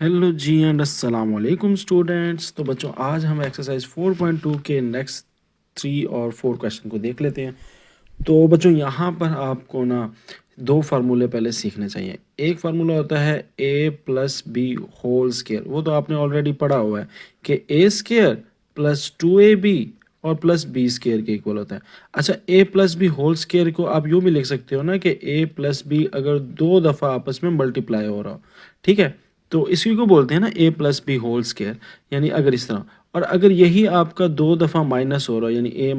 Hello ji and अस्सलाम वालेकुम students. तो बच्चों आज हम एक्सरसाइज 4.2 के नेक्स्ट 3 और 4 क्वेश्चन को देख लेते हैं। तो बच्चों यहाँ पर आपको ना दो फार्मूले पहले सीखने चाहिए। एक फार्मूला होता है a plus B whole square, वो तो आपने ऑलरेडी पढ़ा हुआ है कि a स्केयर प्लस 2ab और प्लस बी स्केयर के इक्वल होता है। अच्छा, a plus B whole square को आप यूँ भी लिख सकते हो ना कि a प्लस बी अगर दो दफ़ा आपस में मल्टीप्लाई हो रहा हो, ठीक है, तो इसी को बोलते हैं ना a plus B whole square. यानी अगर इस तरह, और अगर यही आपका दो दफ़ा माइनस हो रहा है, यानी a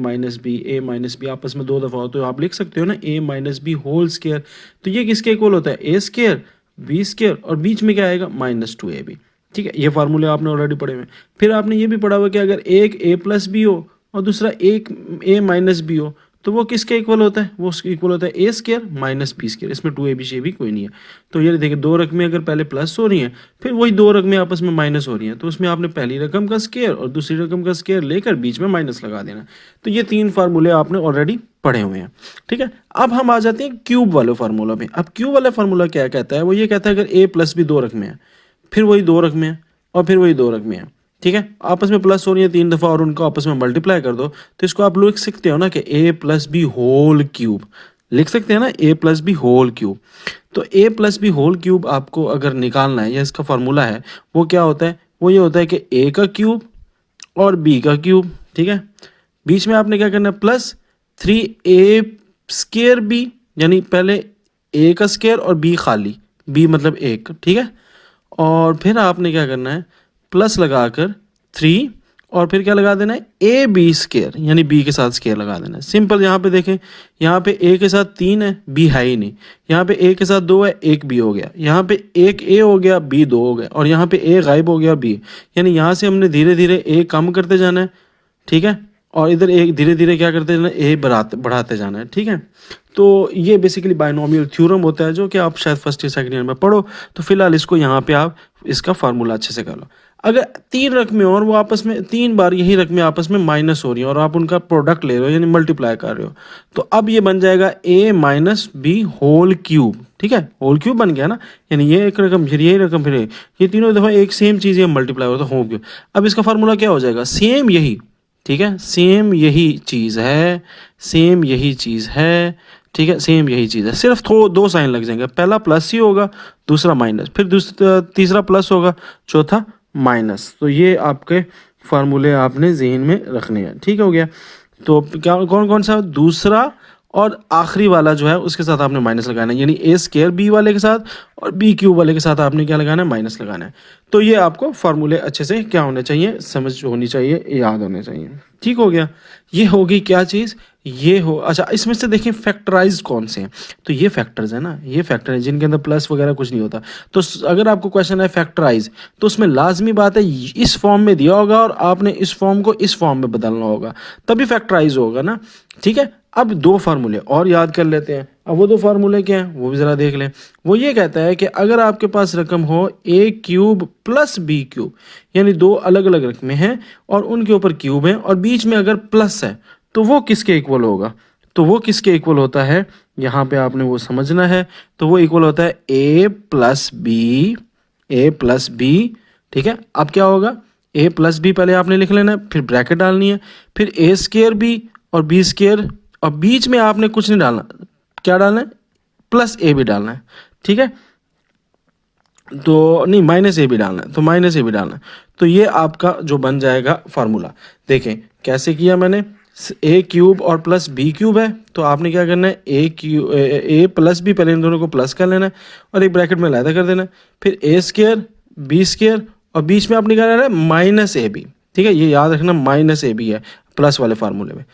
माइनस बी आपस में दो दफ़ा हो, तो आप लिख सकते हो ना a minus B whole square. तो ये किसके इक्वल होता है? a स्केयर बी स्केयर और बीच में क्या आएगा? -2ab। ठीक है, ये फार्मूले आपने ऑलरेडी पढ़े हुए हैं। फिर आपने ये भी पढ़ा हुआ कि अगर एक a प्लस बी हो और दूसरा एक a माइनस बी हो, तो वो किसके इक्वल होता है? वो इक्वल होता है a square minus B square. इसमें 2ab से भी कोई नहीं है। तो ये देखिए, दो रकमें अगर पहले प्लस हो रही हैं, फिर वही दो रकमें आपस में माइनस हो रही हैं, तो उसमें आपने पहली रकम का स्केयर और दूसरी रकम का स्केयर लेकर बीच में माइनस लगा देना। तो ये तीन फार्मूले आपने ऑलरेडी पढ़े हुए हैं। ठीक है, अब हम आ जाते हैं क्यूब वाले फार्मूला में। अब क्यूब वाला फार्मूला क्या कहता है? वो ये कहता है अगर a प्लस बी दो रकमें हैं, फिर वही दो रकमें हैं और फिर वही दो रकमें हैं, ठीक है, आपस में प्लस हो रही है तीन दफ़ा और उनको आपस में मल्टीप्लाई कर दो, तो इसको आप लिख सकते हो ना कि a plus B whole cube. लिख सकते हैं ना a plus B whole cube. तो a plus B whole cube आपको अगर निकालना है, या इसका फार्मूला है, वो क्या होता है? वो ये होता है कि a का क्यूब और b का क्यूब, ठीक है, बीच में आपने क्या करना है? प्लस 3a स्केयर b, यानी पहले a का स्केयर और b खाली, b मतलब एक, ठीक है, और फिर आपने क्या करना है? प्लस लगाकर 3 और फिर क्या लगा देना है? ए बी स्केयर, यानी बी के साथ स्केयर लगा देना है। सिंपल। यहाँ पे देखें, यहाँ पे ए के साथ 3 है, बी है ही नहीं। यहाँ पे ए के साथ 2 है, एक बी हो गया। यहाँ पे एक ए हो गया, बी 2 हो गया, और यहाँ पे ए गायब हो गया, बी, यानी यहाँ से हमने धीरे धीरे ए कम करते जाना है, ठीक है, और इधर एक धीरे धीरे क्या करते जाना है? ए बढ़ाते जाना है, ठीक है। तो ये बेसिकली बायनोमियल थ्योरम होता है, जो कि आप शायद फर्स्ट या सेकंड ईयर में पढ़ो। तो फिलहाल इसको यहाँ पे आप इसका फार्मूला अच्छे से कर लो। अगर तीन रकमें और वो आपस में तीन बार यही रकमें आपस में माइनस हो रही हैं और आप उनका प्रोडक्ट ले रहे हो, यानी मल्टीप्लाई कर रहे हो, तो अब ये बन जाएगा a minus B whole cube. ठीक है, होल क्यूब बन गया ना, यानी ये एक रकम फिर यही रकम फिर ये तीनों दफ़ा एक सेम चीज़ ये मल्टीप्लाई हो तो होल क्यूब। अब इसका फार्मूला क्या हो जाएगा? सेम यही, ठीक है, सेम यही चीज़ है, सेम यही चीज़ है, ठीक है, सेम यही चीज़ है, सिर्फ दो साइन लग जाएंगे। पहला प्लस ही होगा, दूसरा माइनस, फिर तीसरा प्लस होगा, चौथा माइनस। तो ये आपके फार्मूले आपने जहन में रखने हैं। ठीक हो गया। तो क्या कौन कौन सा? दूसरा और आखिरी वाला जो है उसके साथ आपने माइनस लगाना है, यानी ए स्केयर बी वाले के साथ और बी क्यूब वाले के साथ आपने क्या लगाना है? माइनस लगाना है। तो ये आपको फार्मूले अच्छे से क्या होने चाहिए? समझ होनी चाहिए, याद होने चाहिए। ठीक हो गया। ये होगी क्या चीज़? ये हो, अच्छा, इसमें से देखें फैक्टराइज कौन से हैं। तो ये फैक्टर्स है ना, ये फैक्टर है जिनके अंदर प्लस वगैरह कुछ नहीं होता। तो अगर आपको क्वेश्चन है फैक्टराइज, तो उसमें लाजमी बात है इस फॉर्म में दिया होगा और आपने इस फॉर्म को इस फॉर्म में बदलना होगा, तभी फैक्टराइज होगा ना। ठीक है, अब दो फार्मूले और याद कर लेते हैं। अब वो दो फार्मूले क्या हैं वो भी ज़रा देख लें। वो ये कहता है कि अगर आपके पास रकम हो a cube plus B cube, यानी दो अलग अलग रकमें हैं और उनके ऊपर क्यूब है और बीच में अगर प्लस है, तो वो किसके इक्वल होगा? तो वो किसके इक्वल होता है? यहाँ पे आपने वो समझना है। तो वो इक्वल होता है a plus B, a plus B. ठीक है, अब क्या होगा? a प्लस बी पहले आपने लिख लेना है, फिर ब्रैकेट डालनी है, फिर a स्केयर बी और बी स्केयर, और बीच में आपने कुछ नहीं डालना। क्या डालना है? प्लस ए भी डालना है, ठीक है, तो नहीं, माइनस ए भी डालना है, तो माइनस ए भी डालना है। तो ये आपका जो बन जाएगा फार्मूला। देखें कैसे किया मैंने। ए क्यूब और प्लस बी क्यूब है, तो आपने क्या करना है? ए प्लस बी, पहले इन दोनों को प्लस कर लेना है और एक ब्रैकेट में अलहदा कर देना है, फिर ए स्केयर बी स्केयर और बीच में आपने क्या करना है? Minus A B. ठीक है, ये याद रखना, माइनस ए बी है प्लस वाले फार्मूले में।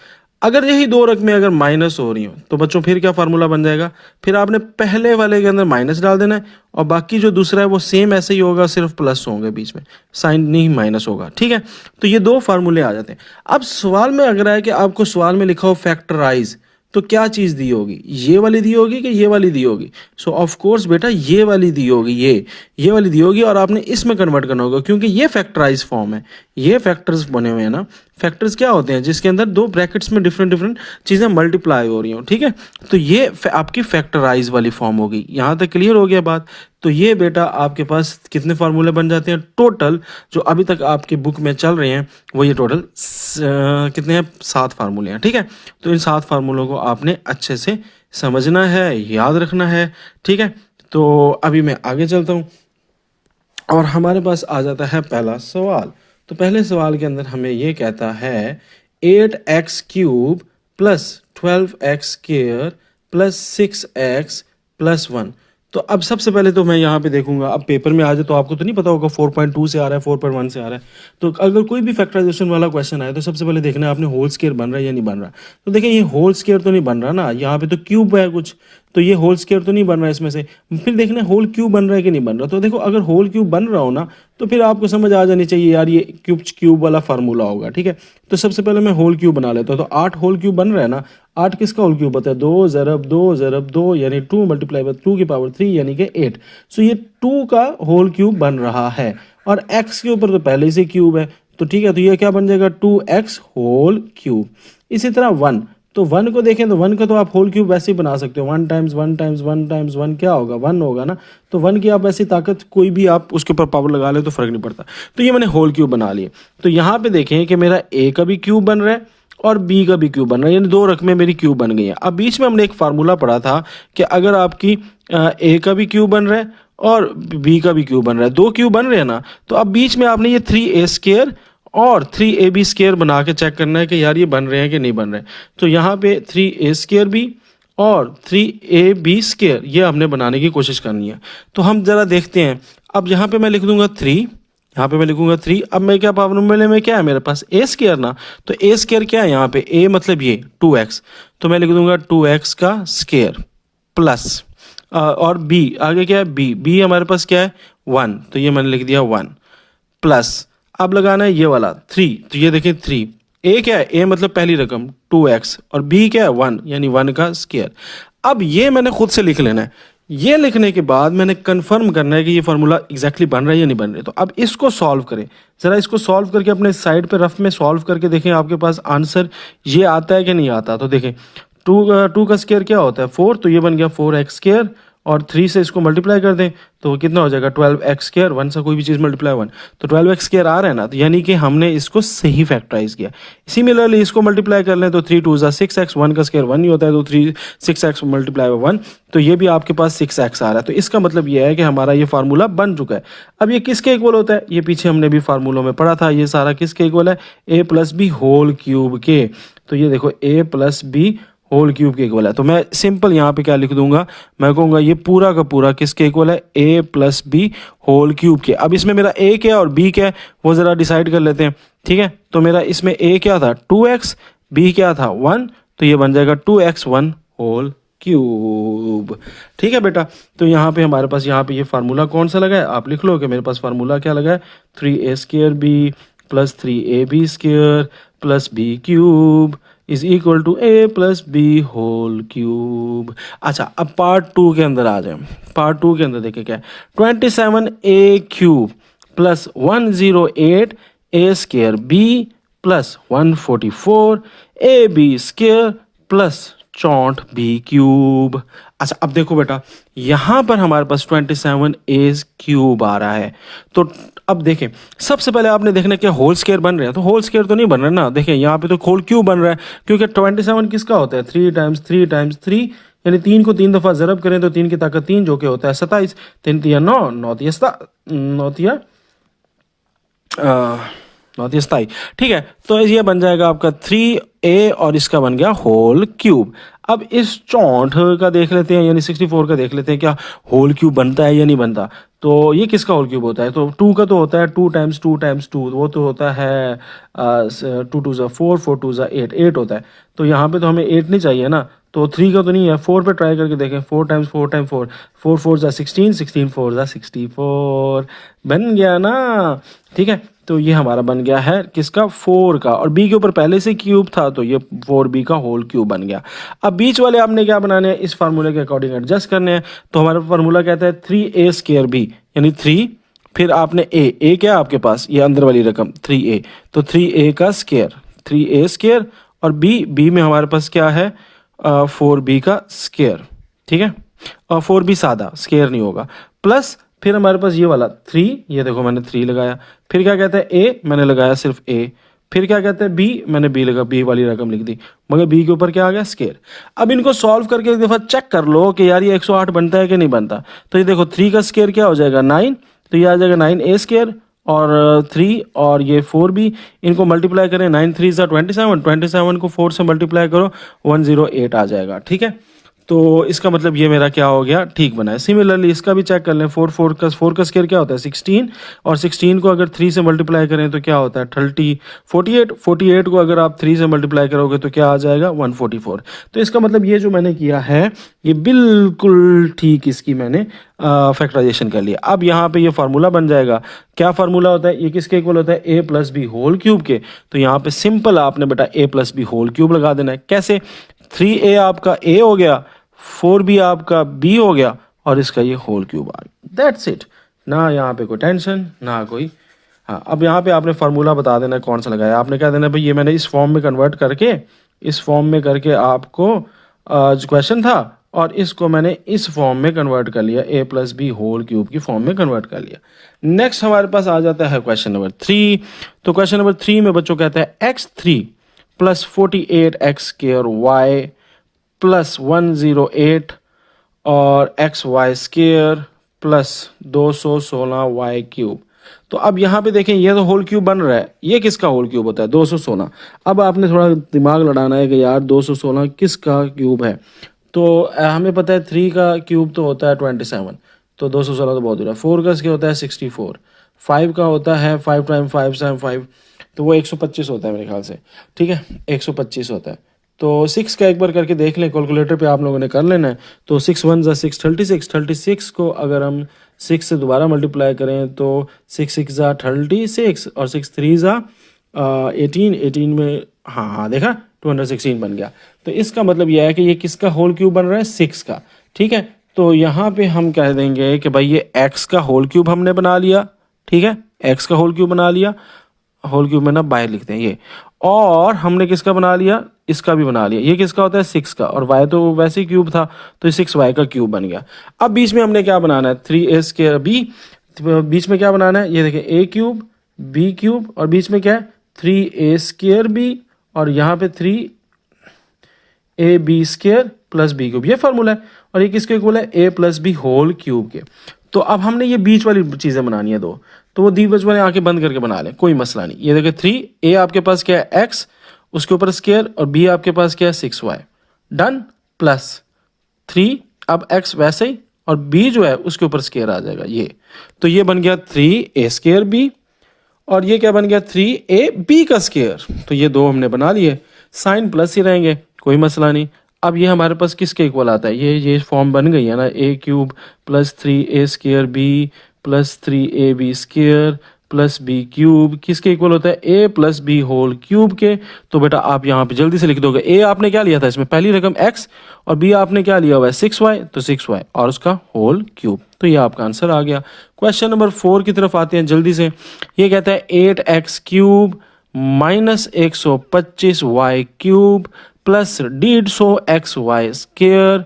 अगर यही दो रकमें अगर माइनस हो रही हो, तो बच्चों फिर क्या फार्मूला बन जाएगा? फिर आपने पहले वाले के अंदर माइनस डाल देना है और बाकी जो दूसरा है वो सेम ऐसे ही होगा, सिर्फ प्लस होंगे बीच में, साइन नहीं माइनस होगा। ठीक है, तो ये दो फार्मूले आ जाते हैं। अब सवाल में अगर है कि आपको सवाल में लिखा हो फैक्टराइज, तो क्या चीज़ दी होगी, ये वाली दी होगी कि ये वाली दी होगी? सो ऑफ कोर्स बेटा ये वाली दी होगी, ये वाली दी होगी, और आपने इसमें कन्वर्ट करना होगा क्योंकि ये फैक्टराइज फॉर्म है, ये फैक्टर्स बने हुए हैं ना। फैक्टर्स क्या होते हैं, जिसके अंदर दो ब्रैकेट्स में डिफरेंट डिफरेंट चीज़ें मल्टीप्लाई हो रही हो, ठीक है। तो ये आपकी फैक्टराइज वाली फॉर्म होगी। यहाँ तक क्लियर हो गया बात? तो ये बेटा आपके पास कितने फार्मूले बन जाते हैं टोटल, जो अभी तक आपकी बुक में चल रहे हैं वो ये टोटल कितने हैं, 7 फार्मूले हैं, ठीक है। तो इन 7 फार्मूलों को आपने अच्छे से समझना है, याद रखना है, ठीक है। तो अभी मैं आगे चलता हूँ और हमारे पास आ जाता है पहला सवाल। तो पहले सवाल के अंदर हमें ये कहता है 8x³ plus 12x square plus 6x plus 1। तो अब सबसे पहले तो मैं यहाँ पे देखूंगा, अब पेपर में आ जाए तो आपको तो नहीं पता होगा 4.2 से आ रहा है 4.1 से आ रहा है। तो अगर कोई भी फैक्टराइजेशन वाला क्वेश्चन आए तो सबसे पहले देखना है आपने होल स्क्वायर बन रहा है या नहीं बन रहा। तो देखिए ये होल स्क्वायर तो नहीं बन रहा ना, यहाँ पे तो क्यूब है कुछ, तो ये होल स्क्वायर तो नहीं बन रहा है इसमें से। फिर देखना है होल क्यूब बन रहा है कि नहीं बन रहा। तो देखो अगर होल क्यूब बन रहा हो ना तो फिर आपको समझ आ जानी चाहिए यार ये क्यूब वाला फार्मूला होगा, ठीक है। तो सबसे पहले मैं होल क्यूब बना लेता हूँ। तो 8 होल क्यूब बन रहा है ना, 8 किसका होल क्यूब होता है, 2 ज़रब 2 ज़रब 2 यानी 2 मल्टीप्लाई बाय 2 की पावर 3 यानी कि 8। सो ये 2 का होल क्यूब बन रहा है और x के ऊपर तो पहले से क्यूब है, तो ठीक है। तो ये क्या बन जाएगा 2x होल क्यूब। इसी तरह 1, तो 1 को देखें तो 1 का तो आप होल क्यूब वैसे ही बना सकते हो, 1 टाइम्स 1 टाइम्स 1 टाइम्स 1 क्या होगा, 1 होगा ना। तो 1 की आप ऐसी ताकत कोई भी आप उसके ऊपर पावर लगा ले तो फर्क नहीं पड़ता। तो ये मैंने होल क्यूब बना लिए। तो यहाँ पे देखें कि मेरा a का भी क्यूब बन रहा है और b का भी क्यूब बन रहा है, यानी 2 रकमें मेरी क्यूब बन गई हैं। अब बीच में हमने एक फार्मूला पढ़ा था कि अगर आपकी a का भी क्यूब बन रहा है और b का भी क्यूब बन रहा है, 2 क्यूब बन रहे हैं ना, तो अब बीच में आपने ये 3a स्क्वायर और 3ab स्क्वायर बना के चेक करना है कि यार ये बन रहे हैं कि नहीं बन रहे। तो यहाँ पे 3a स्क्वायर भी और 3ab स्क्वायर ये हमने बनाने की कोशिश करनी है। तो हम ज़रा देखते हैं। अब यहाँ पे मैं लिख दूंगा 3, यहाँ पे मैं लिखूंगा 3। अब मैं क्या फार्मूले में क्या है मेरे पास a स्क्वायर ना, तो a स्क्वायर क्या है यहाँ पे, a मतलब ये 2x, तो मैं लिख दूंगा 2x का स्क्वायर प्लस और b आगे क्या है, b हमारे पास क्या है 1, तो ये मैंने लिख दिया 1 प्लस अब लगाना है ये वाला 3, तो ये देखिए 3, a क्या है, a मतलब पहली रकम 2x और b क्या है 1 यानी 1 का स्क्वायर। अब ये मैंने खुद से लिख लेना है। ये लिखने के बाद मैंने कंफर्म करना है कि ये फार्मूला एग्जैक्टली बन रहा है या नहीं बन रहा है। तो अब इसको सॉल्व करें, ज़रा इसको सॉल्व करके अपने साइड पे रफ में सॉल्व करके देखें आपके पास आंसर ये आता है कि नहीं आता। तो देखें 2 का स्क्वायर क्या होता है 4, तो ये बन गया 4x स्क्वायर और 3 से इसको मल्टीप्लाई कर दें तो कितना हो जाएगा 12x स्क्वायर, 1 से कोई भी चीज़ मल्टीप्लाई 1, तो 12x स्क्वायर आ रहा है ना, तो यानी कि हमने इसको सही फैक्टराइज किया। सिमिलरली इसको मल्टीप्लाई कर लें तो 3 2 6x, 1 का स्क्वायर 1 ही होता है, तो 6x मल्टीप्लाई 1, तो ये भी आपके पास 6x आ रहा है। तो इसका मतलब ये है कि हमारा ये फार्मूला बन चुका है। अब ये किसके इक्वल होता है, ये पीछे हमने भी फार्मूलों में पढ़ा था, ये सारा किसके इक्वल है, a plus B whole cube के। तो ये देखो a plus B whole cube के इक्वल है। तो मैं सिंपल यहाँ पे क्या लिख दूंगा, मैं कहूँगा ये पूरा का पूरा किसके इक्वल है, a plus B whole cube के। अब इसमें मेरा a क्या है और b क्या है वो ज़रा डिसाइड कर लेते हैं, ठीक है। तो मेरा इसमें a क्या था 2x, b क्या था 1, तो ये बन जाएगा 2x1 होल क्यूब, ठीक है बेटा। तो यहाँ पे हमारे पास यहाँ पे ये फार्मूला कौन सा लगा है, आप लिख लो कि मेरे पास फार्मूला क्या लगा है 3a square b plus 3ab square plus b cube is equal to a plus B whole cube. अच्छा अब पार्ट 2 के अंदर आ जाए। पार्ट 2 के अंदर देखिए क्या है, 27a cube plus 108 a square b plus 144 A B square plus 64 B cube. अच्छा अब देखो बेटा यहाँ पर हमारे पास 27 ए क्यूब आ रहा है। तो अब देखें सबसे पहले आपने देखना क्या होल स्क्वायर बन रहा है, तो होल स्क्वायर तो नहीं बन रहा ना, देखें यहाँ पे तो होल क्यूब बन रहा है क्योंकि 27 किसका होता है 3 टाइम्स 3 टाइम्स 3, यानी 3 को 3 दफ़ा ज़रब करें तो 3 की ताकत 3 जो कि होता है 27, 3 तिया 9, 9 तिया 27, ठीक है। तो ये बन जाएगा आपका 3a और इसका बन गया होल क्यूब। अब इस 64 का देख लेते हैं यानी 64 का देख लेते हैं क्या होल क्यूब बनता है या नहीं बनता। तो ये किसका होल क्यूब होता है, तो 2 का तो होता है 2 टाइम्स 2 टाइम्स 2, वो तो होता है 2 2 ज़ा 4 4 2 ज़ा 8 8 होता है। तो यहाँ पे तो हमें 8 नहीं चाहिए ना, तो 3 का तो नहीं है, 4 पे ट्राई करके देखें 4 टाइम्स 4 टाइम्स 4 4 4 ज़ा 16 16 4 ज़ा 64 बन गया ना, ठीक है। तो ये हमारा बन गया है किसका, 4 का, और b के ऊपर पहले से क्यूब था तो ये 4b का होल क्यूब बन गया। अब बीच वाले आपने क्या बनाने हैं, इस फार्मूले के अकॉर्डिंग एडजस्ट करने हैं। तो हमारा फार्मूला कहता है 3a² b, यानी 3 फिर आपने a क्या आपके पास, ये अंदर वाली रकम 3a, तो 3a का स्क्वायर, 3a² और b में हमारे पास क्या है 4b का स्क्वायर, ठीक है, और 4b सादा, स्क्वायर नहीं होगा, प्लस फिर हमारे पास ये वाला 3, ये देखो मैंने 3 लगाया, फिर क्या कहता है a, मैंने लगाया सिर्फ a, फिर क्या कहते हैं b, मैंने b लगा, b वाली रकम लिख दी, मगर b के ऊपर क्या आ गया, स्क्वायर। अब इनको सॉल्व करके एक दफ़ा चेक कर लो कि यार ये 108 बनता है कि नहीं बनता। तो ये देखो 3 का स्क्वायर क्या हो जाएगा 9, तो ये आ जाएगा 9a² और 3 और ये 4b, इनको मल्टीप्लाई करें, 9 3 27, 27 को 4 से मल्टीप्लाई करो 108 आ जाएगा, ठीक है। तो इसका मतलब ये मेरा क्या हो गया, ठीक बना है। सिमिलरली इसका भी चेक कर लें, 4 का स्क्वायर क्या होता है 16, और 16 को अगर 3 से मल्टीप्लाई करें तो क्या होता है 30, 48 को अगर आप 3 से मल्टीप्लाई करोगे तो क्या आ जाएगा 144। तो इसका मतलब ये जो मैंने किया है ये बिल्कुल ठीक इसकी मैंने फैक्टराइजेशन कर लिया। अब यहाँ पे ये फार्मूला बन जाएगा, क्या फार्मूला होता है, ये किसके इक्वल होता है a plus B whole cube के। तो यहाँ पे सिंपल आपने बेटा a plus B whole cube लगा देना है। कैसे, 3a आपका a हो गया, 4b आपका b हो गया, और इसका ये होल क्यूब आ गया, दैट्स इट। ना यहाँ पे कोई टेंशन ना कोई। हाँ, अब यहाँ पे आपने फार्मूला बता देना है कौन सा लगाया। आपने क्या देना है भाई, ये मैंने इस फॉर्म में कन्वर्ट करके, इस फॉर्म में करके आपको जो क्वेश्चन था और इसको मैंने इस फॉर्म में कन्वर्ट कर लिया, a plus B whole cube की फॉर्म में कन्वर्ट कर लिया। नेक्स्ट हमारे पास आ जाता है क्वेश्चन नंबर 3। तो क्वेश्चन नंबर 3 में बच्चों कहता है x3 plus 48x² y plus 108 और xy² प्लस 216y³। तो अब यहाँ पे देखें, ये तो होल क्यूब बन रहा है, ये किसका होल क्यूब होता है 216। अब आपने थोड़ा दिमाग लड़ाना है कि यार 216 किसका क्यूब है। तो हमें पता है 3 का क्यूब तो होता है 27, तो 216 तो बहुत दूर है। 4 का क्या होता है 64, 5 का होता है 5 टाइम 5 टाइम 5, तो वो 125 होता है मेरे ख्याल से, ठीक है 125 होता है। तो 6 का एक बार करके देख लें, कैलकुलेटर पे आप लोगों ने कर लेना है। तो 6 1 ज़ा 6 36 को अगर हम 6 से दोबारा मल्टीप्लाई करें तो 6 6 ज़ा 36 और 6 3 ज़ा 18 में, हाँ देखा 216 बन गया। तो इसका मतलब यह है कि ये किसका होल क्यूब बन रहा है 6 का, ठीक है। तो यहाँ पे हम कह देंगे कि भाई ये x का होल क्यूब हमने बना लिया, ठीक है, x का होल क्यूब बना लिया, होल क्यूब में ना बाहर लिखते हैं ये, और हमने किसका बना लिया, इसका भी बना लिया। ये किसका होता है 6 का, और y तो वैसे ही क्यूब था तो 6y का क्यूब बन गया। अब बीच में हमने क्या बनाना है 3a² b, बीच में क्या बनाना है, ये देखिए a क्यूब b क्यूब और बीच में क्या है 3a² b और यहाँ पे 3ab² प्लस b क्यूब, ये फार्मूला है। और ये किसके इक्वल है a plus B whole cube के। तो अब हमने ये बीच वाली चीज़ें बनानी है दो, तो वो बीच वाले आके बंद करके बना लें, कोई मसला नहीं। ये देखिए 3a आपके पास क्या है x, उसके ऊपर स्क्वायर, और b आपके पास क्या है 6y, डन, प्लस 3, अब x वैसे ही और b जो है उसके ऊपर स्क्वायर आ जाएगा ये। तो ये बन गया 3a² b और ये क्या बन गया 3ab का स्क्वायर। तो ये दो हमने बना लिए, साइन प्लस ही रहेंगे, कोई मसला नहीं। अब ये हमारे पास किसके इक्वल आता है, ये फॉर्म बन गई है ना, a³ plus 3a² b plus 3ab² plus b³ किसके इक्वल होता है a plus B whole cube के। तो बेटा आप यहाँ पे जल्दी से लिख दोगे, a आपने क्या लिया था इसमें पहली रकम x, और b आपने क्या लिया हुआ है 6y, तो 6y और उसका होल क्यूब। तो ये आपका आंसर आ गया। क्वेश्चन नंबर 4 की तरफ आते हैं जल्दी से। ये कहता है 8x³ minus 125y³ plus 150xy²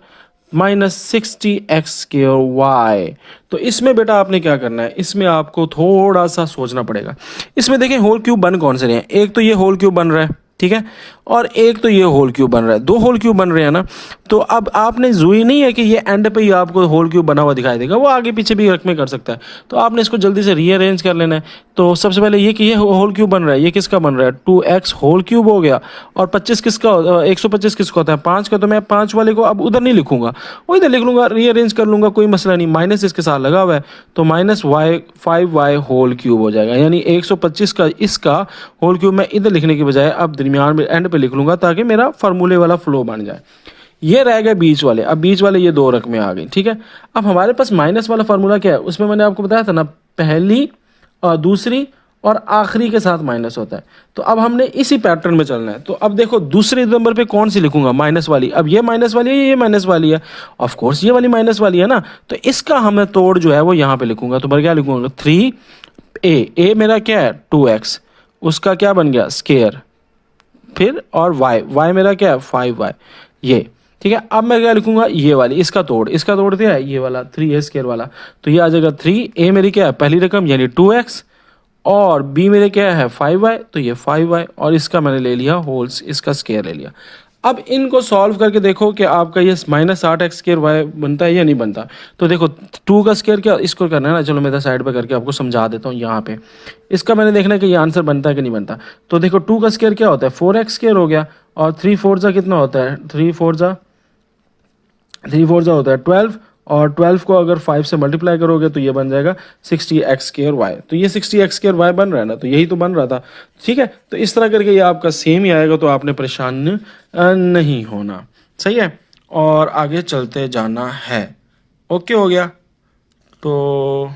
minus 60x²y। तो इसमें बेटा आपने क्या करना है, इसमें आपको थोड़ा सा सोचना पड़ेगा। इसमें देखें होल क्यूब बन कौन से रहे हैं, एक तो ये होल क्यूब बन रहा है, ठीक है, और एक तो ये होल क्यूब बन रहा है, दो होल क्यूब बन रहे हैं ना। तो अब आपने जरूरी नहीं है कि ये एंड पे ही आपको होल क्यूब बना हुआ दिखाई देगा, वो आगे पीछे भी रकमें कर सकता है। तो आपने इसको जल्दी से रीअरेंज कर लेना है। तो सबसे पहले ये कि ये होल क्यूब बन रहा है, ये किसका बन रहा है 2x होल क्यूब हो गया, और 25 किसका 125 किसका होता है 5 का। तो मैं 5 वाले को अब उधर नहीं लिखूंगा, वो इधर लिख लूंगा, रीअरेंज कर लूंगा, कोई मसला नहीं। माइनस इसके साथ लगा हुआ है तो माइनस 5y होल क्यूब हो जाएगा, यानी 125 का इसका होल क्यूब मैं इधर लिखने के बजाय अब दरमियान में एंड पे लिख लूंगा ताकि मेरा फार्मूले वाला फ्लो बन जाए। ये रह गए बीच वाले, अब बीच वाले ये दो रकमें आ गई, ठीक है। अब हमारे पास माइनस वाला फार्मूला क्या है, उसमें मैंने आपको बताया था ना, पहली दूसरी और आखिरी के साथ माइनस होता है। तो अब हमने इसी पैटर्न में चलना है। तो अब देखो दूसरे नंबर पे कौन सी लिखूंगा, माइनस वाली। अब ये माइनस वाली है, ये माइनस वाली है, ऑफ कोर्स ये वाली माइनस वाली है ना। तो इसका हमें तोड़ जो है वो यहाँ पे लिखूंगा। तो मैं क्या लिखूंगा, 3a मेरा क्या है 2x, उसका क्या बन गया स्केयर, फिर और y मेरा क्या है 5y, ये ठीक है। अब मैं क्या लिखूंगा, ये वाली इसका तोड़ दिया है ये वाला 3a स्केयर वाला। तो ये आ जाएगा 3a मेरी क्या है पहली रकम यानी 2x, और b मेरे क्या है 5y, तो ये 5y, और इसका मैंने ले लिया होल्स, इसका स्केयर ले लिया। अब इनको सॉल्व करके देखो कि आपका ये -8x स्केयर y बनता है या नहीं बनता। तो देखो 2 का स्केयर क्या इसको करना है ना, चलो मैं इधर साइड पे करके आपको समझा देता हूँ। यहाँ पे इसका मैंने देखना है कि ये आंसर बनता है कि नहीं बनता। तो देखो 2 का स्केयर क्या होता है 4x स्केयर हो गया, और 3 4 जा कितना होता है 3 4 जा होता है 12, और 12 को अगर 5 से मल्टीप्लाई करोगे तो ये बन जाएगा 60x स्केयर वाई। तो ये 60x स्केयर वाई बन रहा है ना, तो यही तो बन रहा था। ठीक है, तो इस तरह करके ये आपका सेम ही आएगा, तो आपने परेशान नहीं होना। सही है, और आगे चलते जाना है। ओके हो गया। तो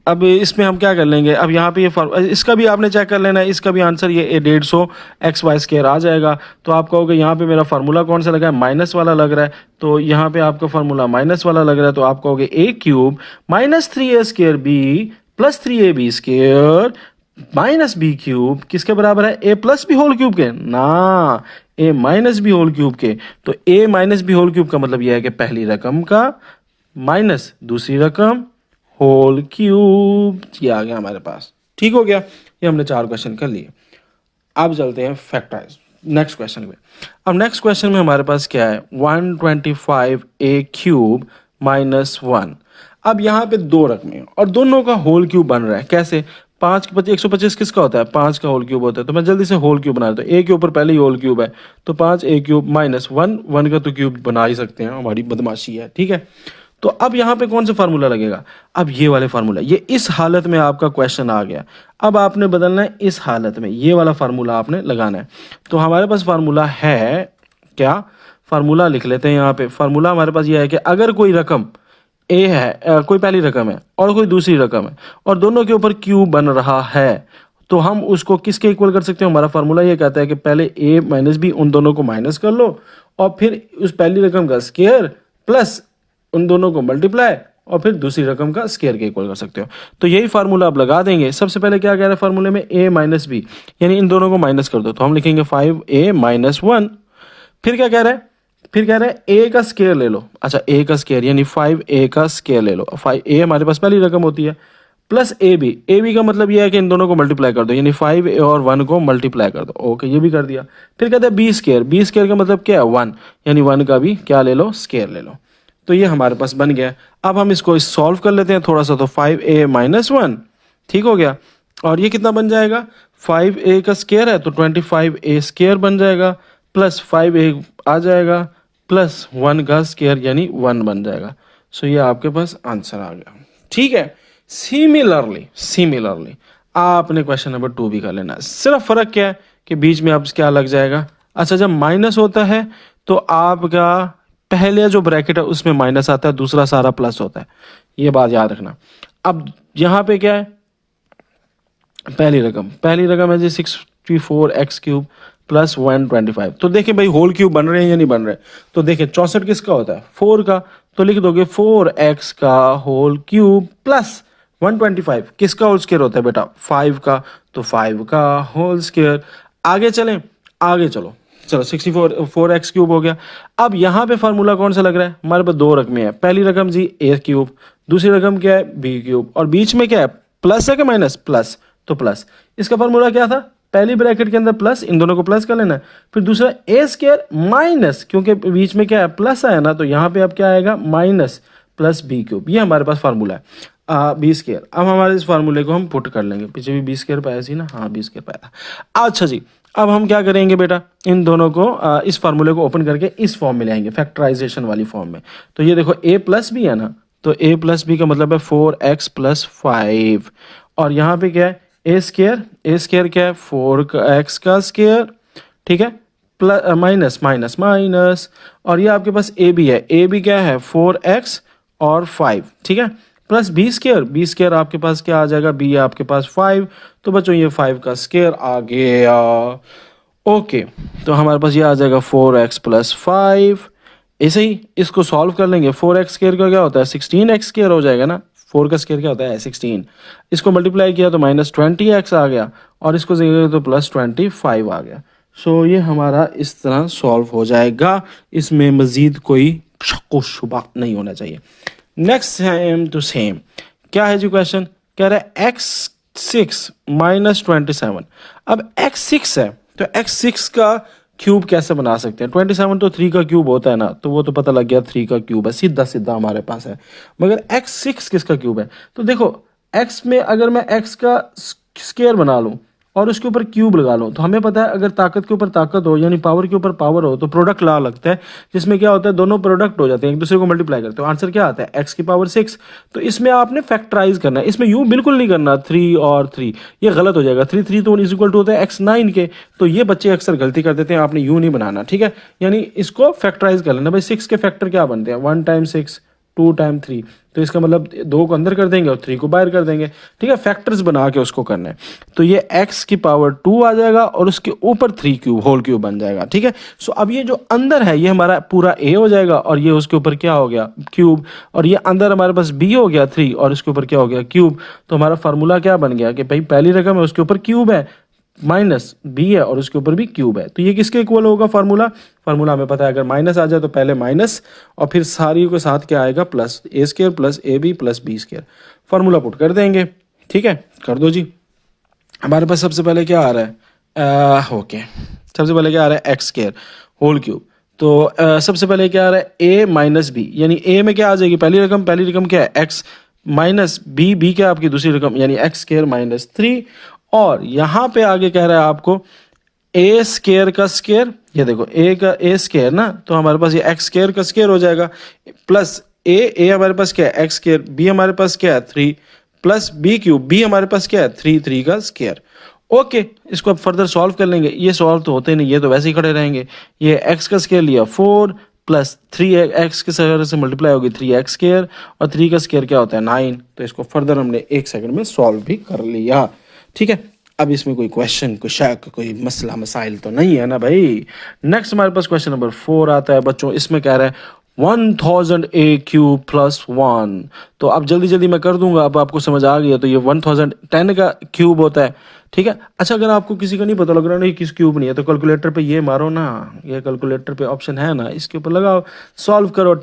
अब इसमें हम क्या कर लेंगे, अब यहाँ पे ये इसका भी आपने चेक कर लेना है, इसका भी आंसर ये 150 XY स्केयर आ जाएगा। तो आप कहोगे यहाँ पे मेरा फार्मूला कौन सा लगा है, माइनस वाला लग रहा है। तो यहाँ पे आपका फार्मूला माइनस वाला लग रहा है, तो आप कहोगे a³ -3a square b plus 3ab square -b³ किसके बराबर है, a plus B whole cube के ना, a minus B whole cube के। तो a minus B whole cube का मतलब यह है कि पहली रकम का माइनस दूसरी रकम होल क्यूब, ये आ गया हमारे पास। ठीक हो गया, ये हमने 4 क्वेश्चन कर लिए। अब चलते हैं फैक्टराइज नेक्स्ट क्वेश्चन में। अब नेक्स्ट क्वेश्चन में हमारे पास क्या है 125a³ -1। अब यहाँ पे 2 रकमें और दोनों का होल क्यूब बन रहा है। कैसे, 5 के 125 किसका होता है 5 का होल क्यूब होता है। तो मैं जल्दी से होल क्यूब बना देता हूँ, a के ऊपर पहले ही होल क्यूब है, तो 5a³ -1, 1 का तो क्यूब बना ही सकते हैं, हमारी बदमाशी है। ठीक है, तो अब यहाँ पे कौन सा फार्मूला लगेगा, अब ये वाले फार्मूला, ये इस हालत में आपका क्वेश्चन आ गया। अब आपने बदलना है इस हालत में, ये वाला फार्मूला आपने लगाना है। तो हमारे पास फार्मूला है क्या, फार्मूला लिख लेते हैं यहाँ पे। फार्मूला हमारे पास ये है कि अगर कोई रकम ए है, कोई पहली रकम है और कोई दूसरी रकम है, और दोनों के ऊपर क्यूब बन रहा है, तो हम उसको किसके इक्वल कर सकते हैं। हमारा फार्मूला ये कहता है कि पहले a माइनस बी उन दोनों को माइनस कर लो, और फिर उस पहली रकम का स्केयर प्लस उन दोनों को मल्टीप्लाई, और फिर दूसरी रकम का स्केयर के इक्वल कर सकते हो। तो यही फार्मूला आप लगा देंगे। सबसे पहले क्या कह रहा है फार्मूले में, a माइनस बी, यानी इन दोनों को माइनस कर दो, तो हम लिखेंगे 5a -1। फिर क्या कह रहा है, फिर कह रहा है a का स्केयर ले लो। अच्छा, a का स्केयर यानी 5a का स्केयर ले लो। 5a हमारे पास पहली रकम होती है, प्लस ab का मतलब ये है कि इन दोनों को मल्टीप्लाई कर दो, यानी 5a और 1 को मल्टीप्लाई कर दो। ओके, ये भी कर दिया। फिर कहते हैं b स्केयर का मतलब क्या है 1, यानी 1 का भी क्या ले लो स्केयर ले लो। तो ये हमारे पास बन गया। अब हम इसको सॉल्व कर लेते हैं थोड़ा सा। तो 5a -1 ठीक हो गया, और ये कितना बन जाएगा 5a का स्केयर है तो 25a स्केयर बन जाएगा, प्लस 5a आ जाएगा, प्लस 1 का स्केयर यानी 1 बन जाएगा। सो ये आपके पास आंसर आ गया। ठीक है, सिमिलरली आपने क्वेश्चन नंबर 2 भी कर लेना। सिर्फ फर्क क्या है कि बीच में अब क्या लग जाएगा। अच्छा, जब माइनस होता है तो आपका पहले जो ब्रैकेट है उसमें माइनस आता है, दूसरा सारा प्लस होता है, ये बात याद रखना। अब यहाँ पे क्या है, पहली रकम है जी 64x³ प्लस 125। तो देखिए भाई होल क्यूब बन रहे हैं या नहीं बन रहे। तो देखिए 64 किसका होता है 4 का, तो लिख दोगे 4x का होल क्यूब प्लस 125 किसका होल स्क्वायर होता है बेटा 5 का, तो 5 का होल स्क्वायर। आगे चलो 4x³ हो गया। अब यहाँ पे फार्मूला कौन सा लग रहा है, हमारे पास 2 रकमें हैं। पहली रकम जी a³, दूसरी रकम क्या है b³, और बीच में क्या है प्लस है कि माइनस, प्लस, तो प्लस। इसका फार्मूला क्या था, पहली ब्रैकेट के अंदर प्लस, इन दोनों को प्लस कर लेना है, फिर दूसरा a² माइनस, क्योंकि बीच में क्या है प्लस आया ना, तो यहाँ पे अब क्या आएगा माइनस प्लस b³। ये हमारे पास फार्मूला है b²। अब हमारे इस फार्मूले को हम पुट कर लेंगे, पीछे भी b² पाया सी ना, हाँ b² पाया था। अच्छा जी, अब हम क्या करेंगे बेटा, इन दोनों को इस फार्मूले को ओपन करके इस फॉर्म में लाएंगे, फैक्टराइजेशन वाली फॉर्म में। तो ये देखो a प्लस बी है ना, तो a प्लस बी का मतलब है 4x + 5, और यहाँ पे क्या है a स्केयर क्या है 4x का स्केयर, ठीक है, प्लस माइनस माइनस माइनस, और ये आपके पास a भी है, a भी क्या है 4x और 5, ठीक है, प्लस बी स्केयर आपके पास क्या आ जाएगा, बी आपके पास 5, तो बच्चों ये 5 का स्केयर आ गया। ओके, तो हमारे पास ये आ जाएगा 4x प्लस 5। ऐसे ही इसको सॉल्व कर लेंगे, 4x स्केयर का क्या होता है 16x स्केयर हो जाएगा ना, 4 का स्केयर क्या होता है 16। इसको मल्टीप्लाई किया तो माइनस 20x आ गया, और इसको देखिए तो प्लस 25 आ गया। सो ये हमारा इस तरह सॉल्व हो जाएगा, इसमें मज़ीद कोई शक व शुबा नहीं होना चाहिए। नेक्स्ट सेम टू सेम, क्या है जो क्वेश्चन कह रहा है x6 माइनस 27। अब x6 है तो x6 का क्यूब कैसे बना सकते हैं, 27 तो 3 का क्यूब होता है ना, तो वो तो पता लग गया 3 का क्यूब है, सीधा सीधा हमारे पास है। मगर x6 किसका क्यूब है, तो देखो x में अगर मैं x का स्केयर बना लूं और उसके ऊपर क्यूब लगा लो, तो हमें पता है अगर ताकत के ऊपर ताकत हो यानी पावर के ऊपर पावर हो तो प्रोडक्ट लॉ लगता है, जिसमें क्या होता है दोनों प्रोडक्ट हो जाते हैं, एक दूसरे को मल्टीप्लाई करते हो, आंसर क्या आता है x की पावर 6। तो इसमें आपने फैक्टराइज करना है, इसमें यूं बिल्कुल नहीं करना 3 और 3, ये गलत हो जाएगा। 3 3 तो इज इक्वल टू होता है x9 के, तो ये बच्चे अक्सर गलती कर देते हैं, आपने यूं नहीं बनाना, ठीक है। यानी इसको फैक्टराइज कर लेना भाई, 6 के फैक्टर क्या बनते हैं 1 टाइम 6 2 टाइम 3, तो इसका मतलब 2 को अंदर कर देंगे और 3 को बाहर कर देंगे, ठीक है। फैक्टर्स बना के उसको करना है, तो ये x की पावर 2 आ जाएगा और उसके ऊपर 3 क्यूब होल क्यूब बन जाएगा, ठीक है। सो अब ये जो अंदर है ये हमारा पूरा a हो जाएगा और ये उसके ऊपर क्या हो गया क्यूब, और ये अंदर हमारे पास b हो गया 3 और इसके ऊपर क्या हो गया क्यूब। तो हमारा फार्मूला क्या बन गया कि भाई पहली रकम है उसके ऊपर क्यूब है, माइनस बी है और उसके ऊपर भी क्यूब है, तो ये किसके इक्वल होगा फार्मूला हमें पता है, अगर माइनस आ जाए तो पहले माइनस और फिर सारी के साथ क्या आएगा plus A square plus A B plus B square, formula put कर देंगे, ठीक है। कर दो जी। हमारे पास सबसे पहले क्या आ रहा है ओके, सबसे पहले क्या आ रहा है एक्स स्केयर होल क्यूब, तो सबसे पहले क्या आ रहा है ए माइनस बी, यानी ए में क्या आ जाएगी पहली रकम क्या है एक्स माइनस बी क्या आपकी दूसरी रकम यानी एक्स स्केयर माइनस 3, और यहाँ पे आगे कह रहा है आपको ए स्केयर का स्केयर, ये देखो ए का ए स्केयर ना, तो हमारे पास ये एक्स स्केयर का स्केयर हो जाएगा प्लस ए हमारे पास क्या है एक्स स्केयर, बी हमारे पास क्या है 3 प्लस बी क्यूब, बी हमारे पास क्या है 3 का स्केयर। ओके, इसको अब फर्दर सॉल्व कर लेंगे, ये सॉल्व तो होते नहीं, ये तो वैसे ही खड़े रहेंगे। ये एक्स का स्केयर लिया 4 प्लस 3x के स्केयर से मल्टीप्लाई होगी 3x स्केयर और 3 का स्केयर क्या होता है 9, तो इसको फर्दर हमने 1 सेकंड में सॉल्व भी कर लिया, ठीक है। अब इसमें कोई क्वेश्चन कोई शक कोई मसला मसाइल तो नहीं है ना भाई। नेक्स्ट हमारे पास क्वेश्चन नंबर 4 आता है बच्चों, इसमें कह रहा है 1000 ए क्यूब प्लस 1, तो अब जल्दी जल्दी मैं कर दूंगा, अब आपको समझ आ गया। तो ये 1010 का क्यूब होता है, ठीक है। अच्छा, अगर आपको किसी का नहीं पता लग रहा नहीं किस क्यूब नहीं है, तो कैलकुलेटर पे ये मारो ना, ये कैलकुलेटर पे ऑप्शन है ना, इसके ऊपर लगाओ, सॉल्व करो,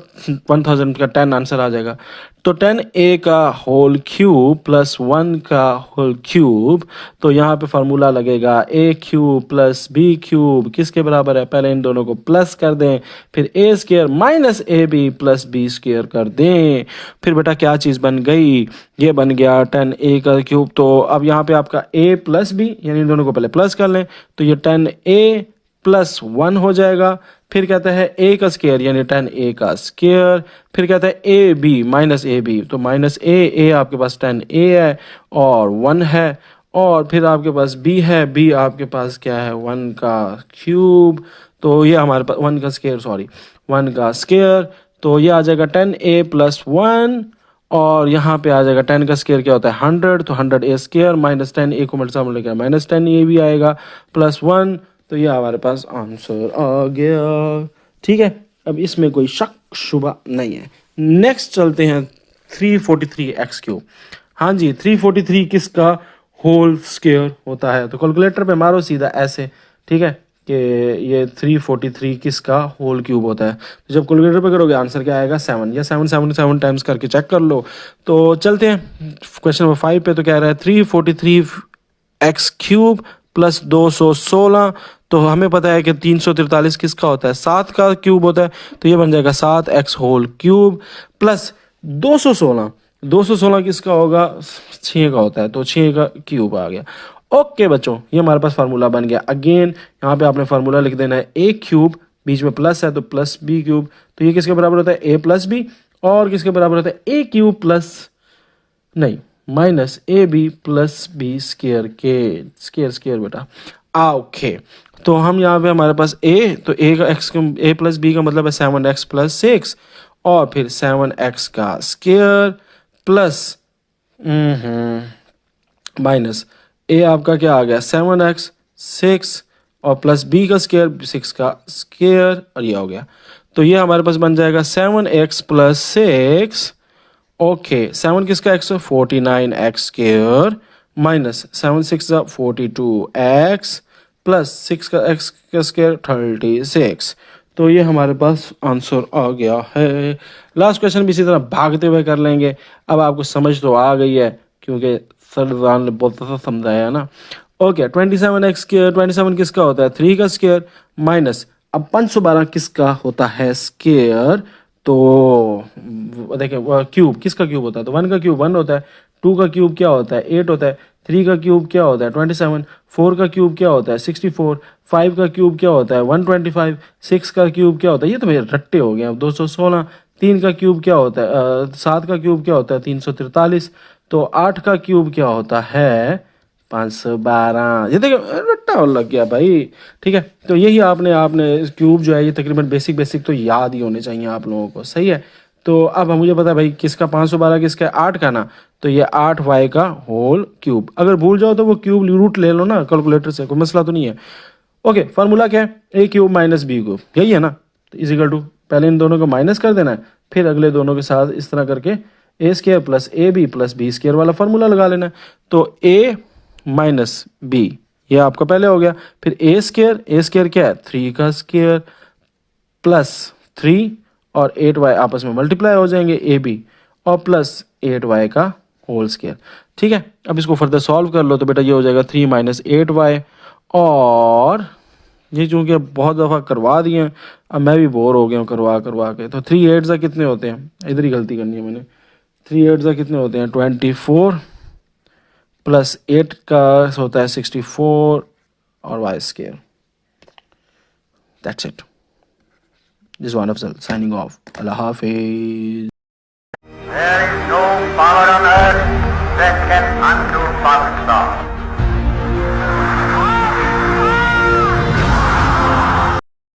1000 का 10 आंसर आ जाएगा। तो 10a का होल क्यूब प्लस 1 का होल क्यूब, तो यहाँ पे फार्मूला लगेगा a cube plus b cube किसके बराबर है, पहले इन दोनों को प्लस कर दें, फिर a square minus A B plus B square कर दें, फिर बेटा क्या चीज़ बन गई, ये बन गया 10a का क्यूब। तो अब यहाँ पे आपका a प्लस b यानी इन दोनों को पहले प्लस कर लें, तो ये 10a प्लस 1 हो जाएगा, फिर कहता है a का स्केयर यानी 10a का स्केयर, फिर कहता है A B minus A B, तो माइनस ए आपके पास 10a है और 1 है, और फिर आपके पास b है, b आपके पास क्या है 1 का क्यूब, तो ये हमारे पास 1 का स्केयर 1 का स्केयर, तो ये आ जाएगा 10a प्लस 1, और यहाँ पे आ जाएगा 10 का स्केयर क्या होता है 100, तो 100a स्केयर माइनस 10a को मल्टीप्लाई लेकर माइनस 10a भी आएगा प्लस 1, तो ये हमारे पास आंसर आ गया, ठीक है। अब इसमें कोई शक शुबा नहीं है। नेक्स्ट चलते हैं 343x क्यूब। हाँ जी, 343 किसका होल स्केयर होता है, तो कैलकुलेटर पे मारो सीधा ऐसे, ठीक है, कि ये 343 किसका होल क्यूब होता है। तो जब कैलकुलेटर पे करोगे आंसर क्या आएगा 7, या 7 टाइम्स करके चेक कर लो। तो चलते हैं क्वेश्चन नंबर 5 पे, तो कह रहा है 343x क्यूब प्लस 216, तो हमें पता है कि 343 किसका होता है 7 का क्यूब होता है, तो ये बन जाएगा 7x होल क्यूब प्लस 216 किसका होगा 6 का होता है, तो 6 का क्यूब आ गया। ओके बच्चों, ये हमारे पास फार्मूला बन गया। अगेन यहाँ पे आपने फार्मूला लिख देना है a क्यूब, बीच में प्लस है तो प्लस b क्यूब, तो ये किसके बराबर होता है a प्लस बी, और किसके बराबर होता है a क्यूब प्लस नहीं minus A B plus B square के स्केयर बेटा ओके। तो हम यहाँ पे हमारे पास a, तो a का x a प्लस बी का मतलब है 7x प्लस 6 और फिर 7x का स्केयर प्लस माइनस ए आपका क्या आ गया 7x 6 और प्लस बी का स्केयर 6 का स्केयर और ये हो गया। तो ये हमारे पास बन जाएगा 7x प्लस 6। ओके 7 किसका x है 49x square minus 7 6 42x plus 6 का x का स्केयर 36। तो ये हमारे पास आंसर आ गया है। लास्ट क्वेश्चन भी इसी तरह भागते हुए कर लेंगे। अब आपको समझ तो आ गई है क्योंकि सर ने बहुत सा समझाया ना। ओके 27x स्केयर 27 किसका होता है 3 का स्केयर माइनस अब 512 किसका होता है स्केयर। तो देखिए क्यूब किसका क्यूब होता है तो 1 का क्यूब 1 होता है 2 का क्यूब क्या होता है 8 होता है 3 का क्यूब क्या होता है 27 4 का क्यूब क्या होता है 64 5 का क्यूब क्या होता है 125 6 का क्यूब क्या होता है ये तो भैया रट्टे हो गए अब 216 3 का क्यूब क्या होता है 7 का क्यूब क्या होता है 343 तो 8 का क्यूब क्या होता है 512। ये देखिए रट्टा और लग गया भाई। ठीक है तो यही आपने आपने क्यूब जो है ये तकरीबन बेसिक बेसिक तो याद ही होने चाहिए आप लोगों को। सही है तो अब मुझे पता है भाई किसका 512 किसका 8 का ना तो ये 8y का होल क्यूब। अगर भूल जाओ तो वो क्यूब रूट ले लो ना कैलकुलेटर से कोई मसला तो नहीं है। ओके फार्मूला क्या है ए क्यूब माइनस बी क्यूब यही है ना। तो इजिकल टू पहले इन दोनों को माइनस कर देना है फिर अगले दोनों के साथ इस तरह करके A square plus A B plus B square वाला फार्मूला लगा लेना है। तो ए माइनस बी ये आपका पहले हो गया फिर ए स्केयर क्या है 3 का स्केयर प्लस 3 और 8y आपस में मल्टीप्लाई हो जाएंगे ए बी और प्लस 8y का होल स्केयर। ठीक है अब इसको फर्दर सॉल्व कर लो तो बेटा ये हो जाएगा 3 माइनस 8y और ये चूंकि अब बहुत दफ़ा करवा दिए हैं अब मैं भी बोर हो गया हूँ करवा करवा के। तो 3 8 सा कितने होते हैं इधर ही गलती करनी है मैंने 3 8 सा कितने होते हैं 24 प्लस 8 का होता है 64 और Y square. That's it this one Afzal signing off अल्लाह हाफिज। There is no power on earth that can undo Pakistan.